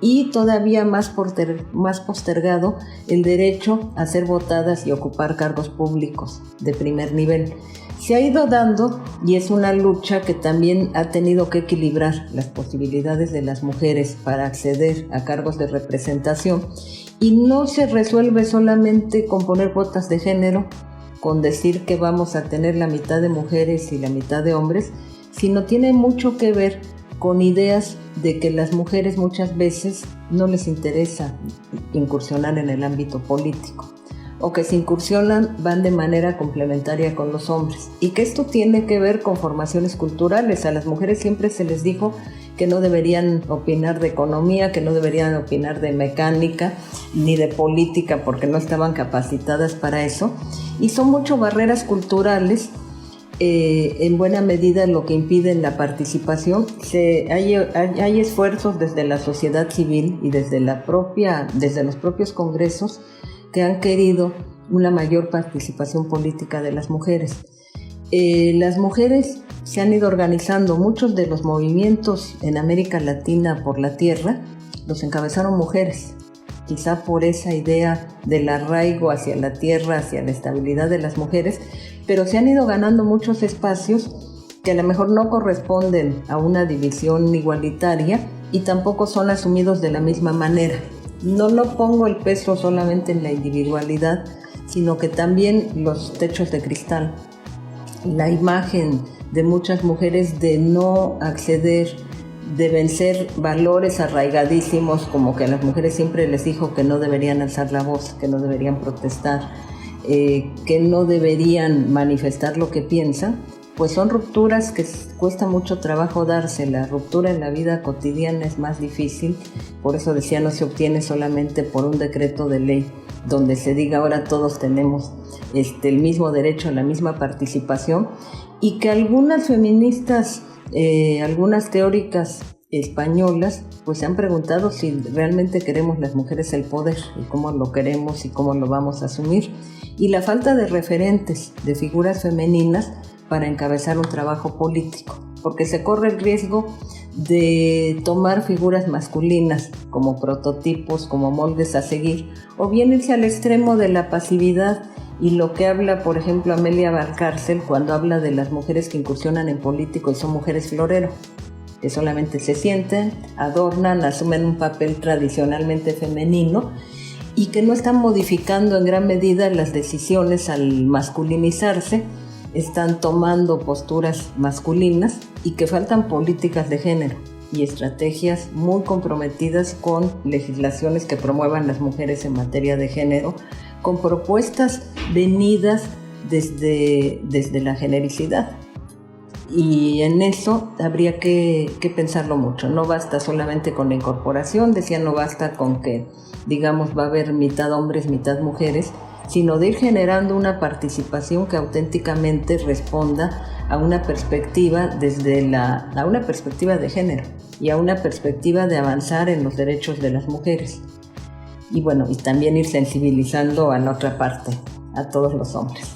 Speaker 9: y todavía más postergado el derecho a ser votadas y ocupar cargos públicos de primer nivel. Se ha ido dando, y es una lucha que también ha tenido que equilibrar las posibilidades de las mujeres para acceder a cargos de representación, y no se resuelve solamente con poner cuotas de género, con decir que vamos a tener la mitad de mujeres y la mitad de hombres, sino tiene mucho que ver con ideas de que las mujeres muchas veces no les interesa incursionar en el ámbito político, o que se incursionan van de manera complementaria con los hombres, y que esto tiene que ver con formaciones culturales. A las mujeres siempre se les dijo que no deberían opinar de economía, que no deberían opinar de mecánica ni de política porque no estaban capacitadas para eso, y son mucho barreras culturales en buena medida lo que impiden la participación. Hay esfuerzos desde la sociedad civil y desde los propios congresos que han querido una mayor participación política de las mujeres. Las mujeres se han ido organizando. Muchos de los movimientos en América Latina por la tierra los encabezaron mujeres, quizá por esa idea del arraigo hacia la tierra, hacia la estabilidad de las mujeres, pero se han ido ganando muchos espacios que a lo mejor no corresponden a una división igualitaria y tampoco son asumidos de la misma manera. No pongo el peso solamente en la individualidad, sino que también los techos de cristal, la imagen de muchas mujeres de no acceder, de vencer valores arraigadísimos, como que a las mujeres siempre les dijo que no deberían alzar la voz, que no deberían protestar, que no deberían manifestar lo que piensan, pues son rupturas que cuesta mucho trabajo darse. La ruptura en la vida cotidiana es más difícil, por eso decía, no se obtiene solamente por un decreto de ley donde se diga ahora todos tenemos el mismo derecho a la misma participación, y que algunas feministas, algunas teóricas españolas, pues se han preguntado si realmente queremos las mujeres el poder y cómo lo queremos y cómo lo vamos a asumir, y la falta de referentes, de figuras femeninas para encabezar un trabajo político, porque se corre el riesgo de tomar figuras masculinas como prototipos, como moldes a seguir, o bien irse al extremo de la pasividad. Y lo que habla, por ejemplo, Amelia Valcárcel cuando habla de las mujeres que incursionan en político y son mujeres florero, que solamente se sienten, adornan, asumen un papel tradicionalmente femenino y que no están modificando en gran medida las decisiones al masculinizarse, están tomando posturas masculinas, y que faltan políticas de género y estrategias muy comprometidas con legislaciones que promuevan las mujeres en materia de género, con propuestas venidas desde la genericidad. Y en eso habría que pensarlo mucho. No basta solamente con la incorporación, decía, no basta con que, digamos, va a haber mitad hombres, mitad mujeres, sino de ir generando una participación que auténticamente responda a una perspectiva a una perspectiva de género y a una perspectiva de avanzar en los derechos de las mujeres. Y bueno, y también ir sensibilizando a la otra parte, a todos los hombres.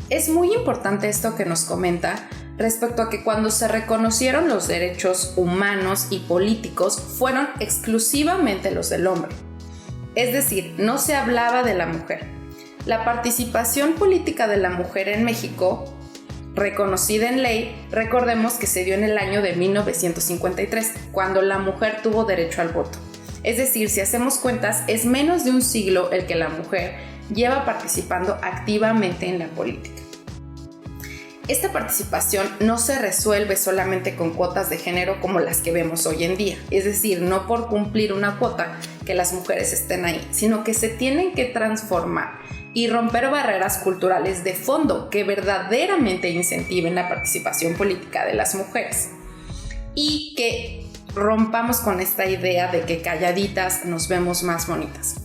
Speaker 6: Es muy importante esto que nos comenta respecto a que cuando se reconocieron los derechos humanos y políticos fueron exclusivamente los del hombre. Es decir, no se hablaba de la mujer. La participación política de la mujer en México, reconocida en ley, recordemos que se dio en el año de 1953, cuando la mujer tuvo derecho al voto. Es decir, si hacemos cuentas, es menos de un siglo el que la mujer lleva participando activamente en la política. Esta participación no se resuelve solamente con cuotas de género como las que vemos hoy en día, es decir, no por cumplir una cuota que las mujeres estén ahí, sino que se tienen que transformar y romper barreras culturales de fondo que verdaderamente incentiven la participación política de las mujeres, y que rompamos con esta idea de que calladitas nos vemos más bonitas.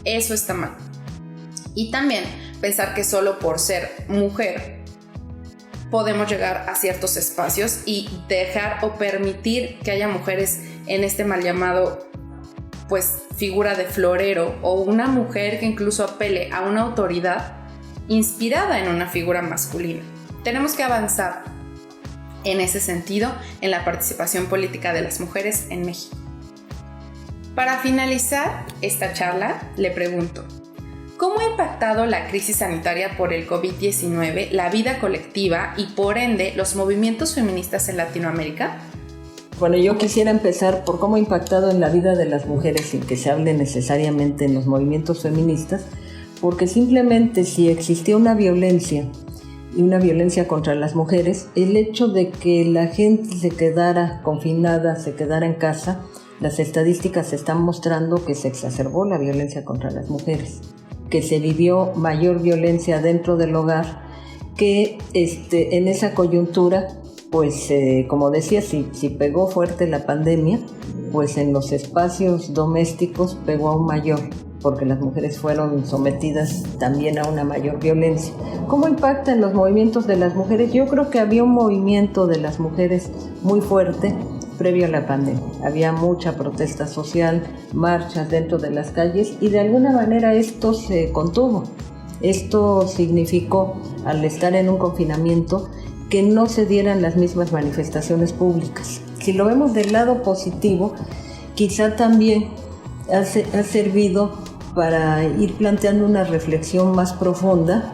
Speaker 6: Eso está mal. Y también pensar que solo por ser mujer podemos llegar a ciertos espacios y dejar o permitir que haya mujeres en este mal llamado figura de florero, o una mujer que incluso apele a una autoridad inspirada en una figura masculina. Tenemos que avanzar en ese sentido en la participación política de las mujeres en México. Para finalizar esta charla, le pregunto, ¿cómo ha impactado la crisis sanitaria por el COVID-19 la vida colectiva y por ende los movimientos feministas en Latinoamérica?
Speaker 9: Bueno, yo quisiera empezar por cómo ha impactado en la vida de las mujeres sin que se hable necesariamente en los movimientos feministas, porque simplemente si existía una violencia y una violencia contra las mujeres, el hecho de que la gente se quedara confinada, se quedara en casa, las estadísticas están mostrando que se exacerbó la violencia contra las mujeres. que se vivió mayor violencia dentro del hogar, que en esa coyuntura, pues como decía, si pegó fuerte la pandemia, pues en los espacios domésticos pegó aún mayor, porque las mujeres fueron sometidas también a una mayor violencia. ¿Cómo impacta en los movimientos de las mujeres? Yo creo que había un movimiento de las mujeres muy fuerte previo a la pandemia. Había mucha protesta social, marchas dentro de las calles, y de alguna manera esto se contuvo. Esto significó, al estar en un confinamiento, que no se dieran las mismas manifestaciones públicas. Si lo vemos del lado positivo, quizá también ha servido para ir planteando una reflexión más profunda.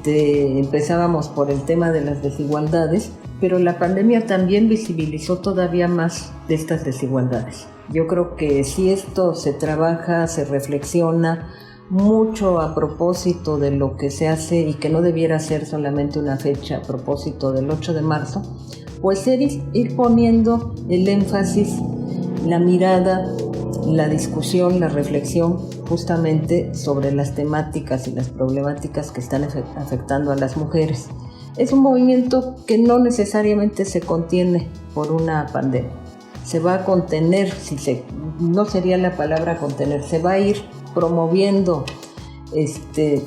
Speaker 9: Empezábamos por el tema de las desigualdades, pero la pandemia también visibilizó todavía más de estas desigualdades. Yo creo que si esto se trabaja, se reflexiona mucho a propósito de lo que se hace, y que no debiera ser solamente una fecha a propósito del 8 de marzo, pues ir poniendo el énfasis, la mirada, la discusión, la reflexión justamente sobre las temáticas y las problemáticas que están afectando a las mujeres. Es un movimiento que no necesariamente se contiene por una pandemia. Se va a contener, no sería la palabra contener, se va a ir promoviendo.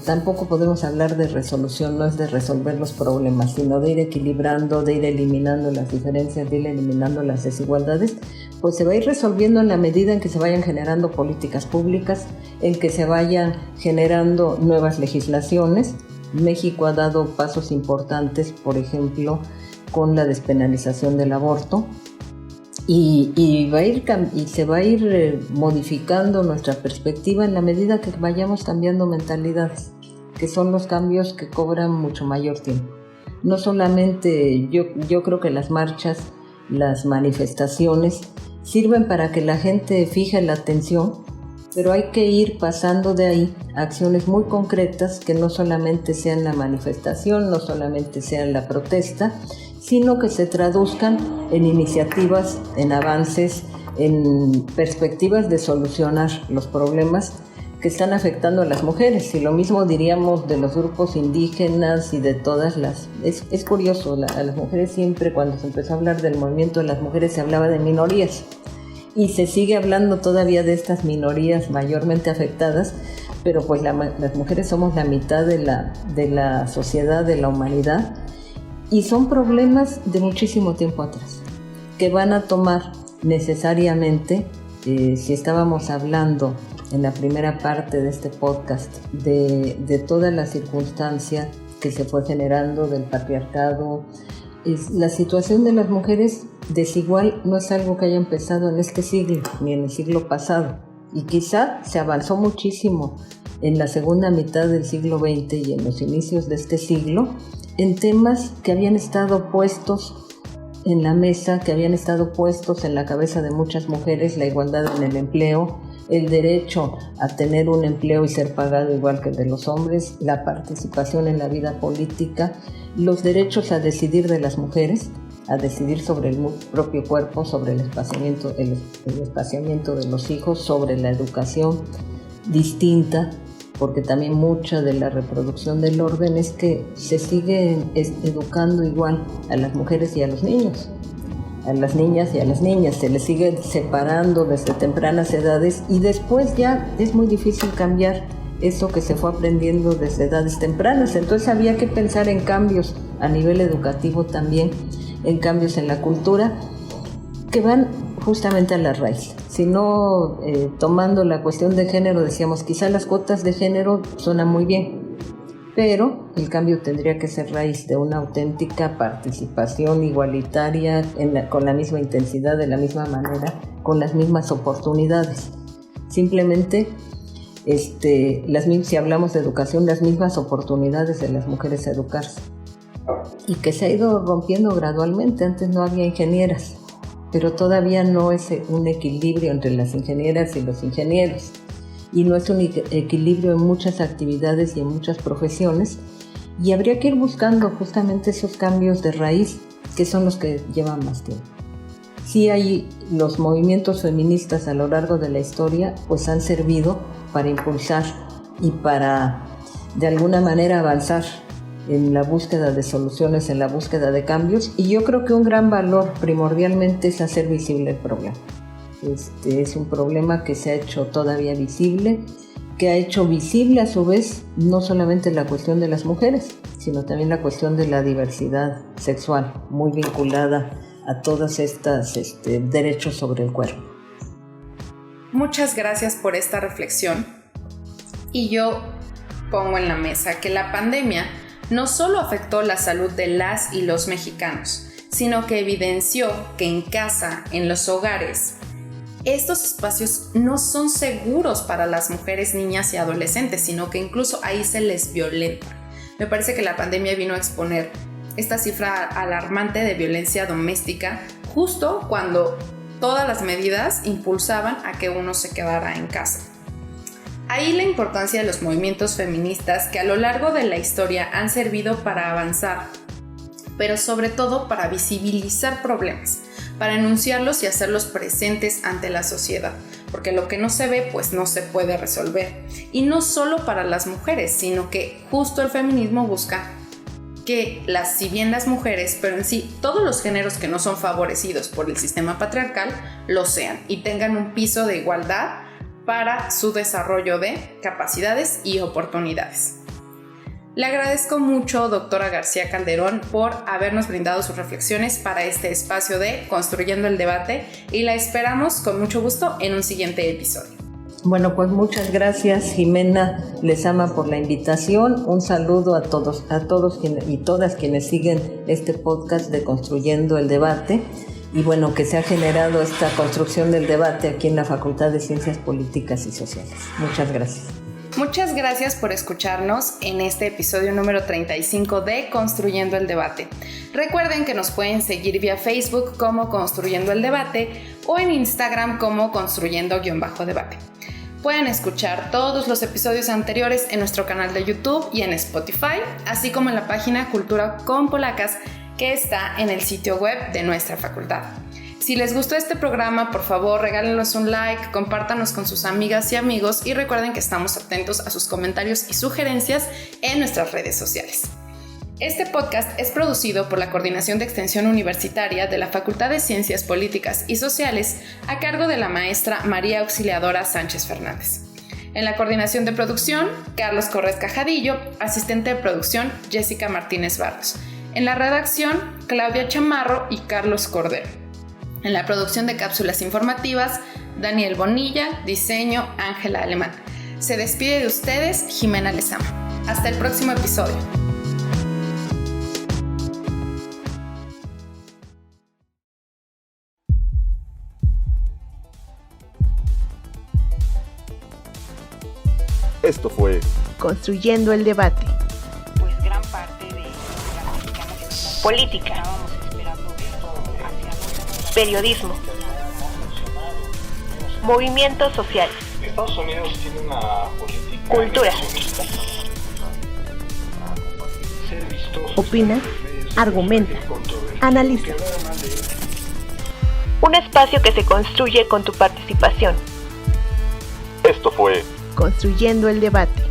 Speaker 9: Tampoco podemos hablar de resolución, no es de resolver los problemas, sino de ir equilibrando, de ir eliminando las diferencias, de ir eliminando las desigualdades. Pues se va a ir resolviendo en la medida en que se vayan generando políticas públicas, en que se vayan generando nuevas legislaciones. México ha dado pasos importantes, por ejemplo, con la despenalización del aborto, y se va a ir modificando nuestra perspectiva en la medida que vayamos cambiando mentalidades, que son los cambios que cobran mucho mayor tiempo. No solamente, yo creo que las marchas, las manifestaciones sirven para que la gente fije la atención, pero hay que ir pasando de ahí a acciones muy concretas, que no solamente sean la manifestación, no solamente sean la protesta, sino que se traduzcan en iniciativas, en avances, en perspectivas de solucionar los problemas que están afectando a las mujeres. Y lo mismo diríamos de los grupos indígenas y de todas las... Es curioso, a las mujeres siempre, cuando se empezó a hablar del movimiento de las mujeres, se hablaba de minorías. Y se sigue hablando todavía de estas minorías mayormente afectadas, pero pues las mujeres somos la mitad de la sociedad, de la humanidad, y son problemas de muchísimo tiempo atrás, que van a tomar necesariamente, si estábamos hablando en la primera parte de este podcast de toda la circunstancia que se fue generando del patriarcado, la situación de las mujeres desigual no es algo que haya empezado en este siglo ni en el siglo pasado, y quizá se avanzó muchísimo en la segunda mitad del siglo XX y en los inicios de este siglo en temas que habían estado puestos en la mesa, que habían estado puestos en la cabeza de muchas mujeres: la igualdad en el empleo, el derecho a tener un empleo y ser pagado igual que el de los hombres, la participación en la vida política, los derechos a decidir de las mujeres, a decidir sobre el propio cuerpo, sobre el espaciamiento de los hijos, sobre la educación distinta, porque también mucha de la reproducción del orden es que se sigue educando igual a las mujeres y a los niños, a las niñas y a las niñas, se les sigue separando desde tempranas edades, y después ya es muy difícil cambiar eso que se fue aprendiendo desde edades tempranas. Entonces había que pensar en cambios a nivel educativo también, en cambios en la cultura, que van justamente a la raíz. Si no, tomando la cuestión de género, decíamos, quizá las cuotas de género suenan muy bien, pero el cambio tendría que ser raíz de una auténtica participación igualitaria, con la misma intensidad, de la misma manera, con las mismas oportunidades. Simplemente, si hablamos de educación, las mismas oportunidades de las mujeres a educarse. Y que se ha ido rompiendo gradualmente. Antes no había ingenieras, pero todavía no es un equilibrio entre las ingenieras y los ingenieros, y no es un equilibrio en muchas actividades y en muchas profesiones, y habría que ir buscando justamente esos cambios de raíz, que son los que llevan más tiempo. Sí, hay los movimientos feministas a lo largo de la historia, pues han servido para impulsar y para de alguna manera avanzar en la búsqueda de soluciones, en la búsqueda de cambios. Y yo creo que un gran valor primordialmente es hacer visible el problema. Es un problema que se ha hecho todavía visible, que ha hecho visible a su vez no solamente la cuestión de las mujeres, sino también la cuestión de la diversidad sexual, muy vinculada a todas estas derechos sobre el cuerpo.
Speaker 6: Muchas gracias por esta reflexión. Y yo pongo en la mesa que la pandemia no solo afectó la salud de las y los mexicanos, sino que evidenció que en casa, en los hogares, estos espacios no son seguros para las mujeres, niñas y adolescentes, sino que incluso ahí se les violenta. Me parece que la pandemia vino a exponer esta cifra alarmante de violencia doméstica justo cuando todas las medidas impulsaban a que uno se quedara en casa. Ahí la importancia de los movimientos feministas que a lo largo de la historia han servido para avanzar, pero sobre todo para visibilizar problemas, para enunciarlos y hacerlos presentes ante la sociedad, porque lo que no se ve pues no se puede resolver. Y no solo para las mujeres, sino que justo el feminismo busca que si bien las mujeres, pero en sí todos los géneros que no son favorecidos por el sistema patriarcal, lo sean y tengan un piso de igualdad para su desarrollo de capacidades y oportunidades. Le agradezco mucho, doctora García Calderón, por habernos brindado sus reflexiones para este espacio de Construyendo el Debate y la esperamos con mucho gusto en un siguiente episodio.
Speaker 9: Bueno, pues muchas gracias, Jimena Lezama, por la invitación. Un saludo a todos y todas quienes siguen este podcast de Construyendo el Debate. Y bueno, que se ha generado esta construcción del debate aquí en la Facultad de Ciencias Políticas y Sociales. Muchas gracias.
Speaker 6: Muchas gracias por escucharnos en este episodio número 35 de Construyendo el Debate. Recuerden que nos pueden seguir vía Facebook como Construyendo el Debate o en Instagram como Construyendo_Debate. Pueden escuchar todos los episodios anteriores en nuestro canal de YouTube y en Spotify, así como en la página Cultura con Polacas, que está en el sitio web de nuestra facultad. Si les gustó este programa, por favor, regálenos un like, compártanos con sus amigas y amigos y recuerden que estamos atentos a sus comentarios y sugerencias en nuestras redes sociales. Este podcast es producido por la Coordinación de Extensión Universitaria de la Facultad de Ciencias Políticas y Sociales a cargo de la maestra María Auxiliadora Sánchez Fernández. En la coordinación de producción, Carlos Corrés Cajadillo, asistente de producción, Jessica Martínez Barros. En la redacción, Claudia Chamarro y Carlos Cordero. En la producción de cápsulas informativas, Daniel Bonilla, diseño, Ángela Alemán. Se despide de ustedes, Jimena Lezama. Hasta el próximo episodio.
Speaker 1: Esto fue
Speaker 2: Construyendo el Debate.
Speaker 3: Pues gran parte de la mexicana
Speaker 10: política,
Speaker 3: estábamos esperando esto hacia
Speaker 10: periodismo, movimientos sociales,
Speaker 1: Estados Unidos tiene una política
Speaker 10: cultura,
Speaker 1: ser vistoso,
Speaker 2: Opina, argumenta, analiza.
Speaker 10: un espacio que se construye con tu participación.
Speaker 1: Esto fue
Speaker 2: Construyendo el Debate.